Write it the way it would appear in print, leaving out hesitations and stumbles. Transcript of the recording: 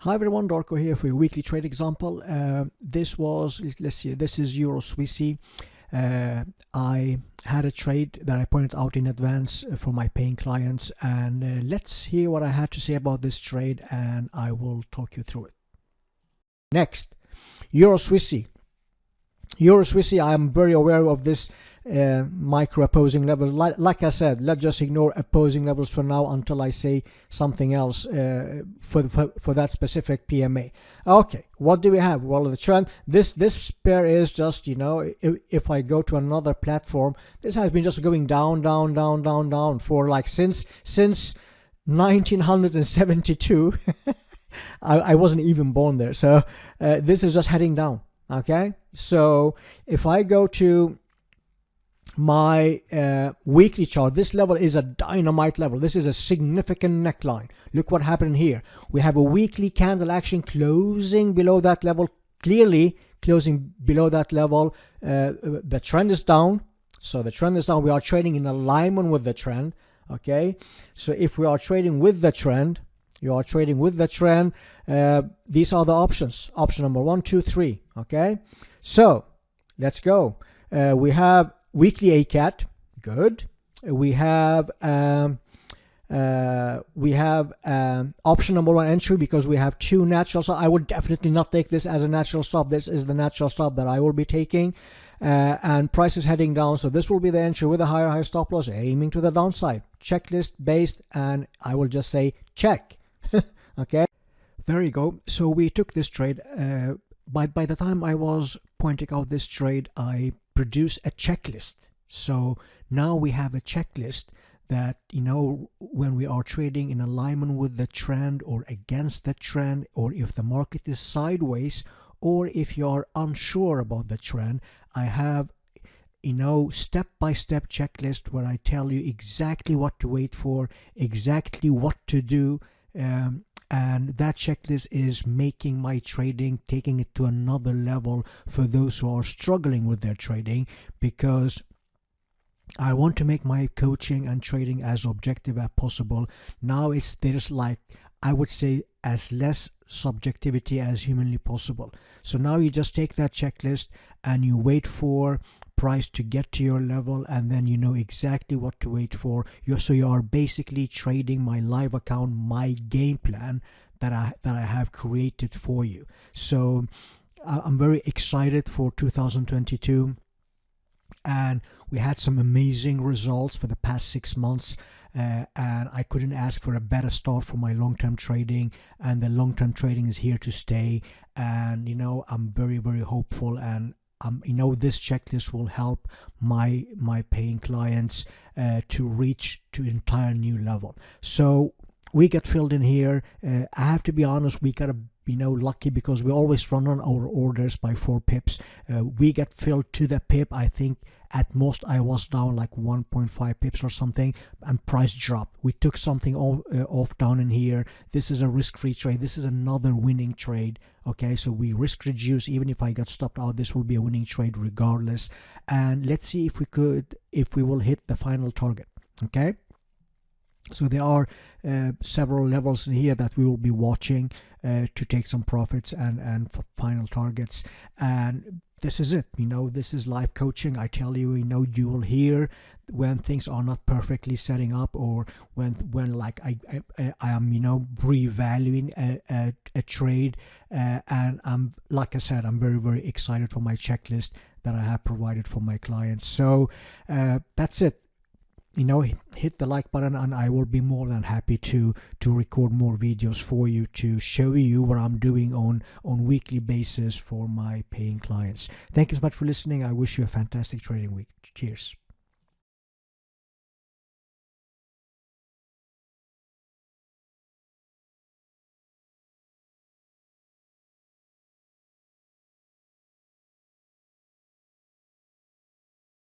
Hi everyone, Darko here for a weekly trade example. Let's see, this is Euro Swissy. I had a trade that I pointed out in advance for my paying clients, and let's hear what I had to say about this trade, and I will talk you through it. Next, Euro Swissy. Euro Swissy, I am very aware of this micro opposing levels. Like I said, let's just ignore opposing levels for now until I say something else for that specific PMA. Okay, what do we have? Well, the trend, this pair is just, if I go to another platform, this has been just going down for like since 1972. I wasn't even born there, so this is just heading down. Okay, so if I go to my weekly chart, this level is a dynamite level. This is a significant neckline. Look what happened here. We have a weekly candle action closing below that level, clearly closing below that level. The trend is down, so the trend is down. We are trading in alignment with the trend. Okay, so if we are trading with the trend, you are trading with the trend, these are the options. Option number 1, 2, 3. Okay, so let's go. We have weekly ACAT, good. We have option number 1 entry because we have 2 natural. So I would definitely not take this as a natural stop. This is the natural stop that I will be taking, and price is heading down. So this will be the entry with a higher stop loss, aiming to the downside. Checklist based, and I will just say check. Okay, there you go. So we took this trade. By the time I was pointing out this trade, I produced a checklist. So now we have a checklist that, when we are trading in alignment with the trend or against the trend, or if the market is sideways, or if you are unsure about the trend, I have step-by-step checklist where I tell you exactly what to wait for, exactly what to do. And that checklist is making my trading, taking it to another level for those who are struggling with their trading, because I want to make my coaching and trading as objective as possible. Now there's like, I would say, as less subjectivity as humanly possible. So now you just take that checklist and you wait for price to get to your level, and then you know exactly what to wait for. So you are basically trading my live account, my game plan that I have created for you. So I'm very excited for 2022, and we had some amazing results for the past 6 months, and I couldn't ask for a better start for my long-term trading, and the long-term trading is here to stay. And I'm very, very hopeful, and this checklist will help my paying clients to reach to an entire new level. So we get filled in here. I have to be honest, we got to be lucky because we always run on our orders by 4 pips. We get filled to the pip. I think at most I was down like 1.5 pips or something, and price dropped. We took something off down in here. This is a risk-free trade. This is another winning trade. Okay, so we risk reduce. Even if I got stopped out, this will be a winning trade regardless. And let's see if we will hit the final target. Okay, so there are several levels in here that we will be watching to take some profits and final targets. And this is it. This is live coaching. I tell you, you will hear when things are not perfectly setting up, or when like I am revaluing a trade, and like I said, I'm very, very excited for my checklist that I have provided for my clients. So that's it. Hit the like button, and I will be more than happy to record more videos for you to show you what I'm doing on weekly basis for my paying clients. Thank you so much for listening. I wish you a fantastic trading week. Cheers.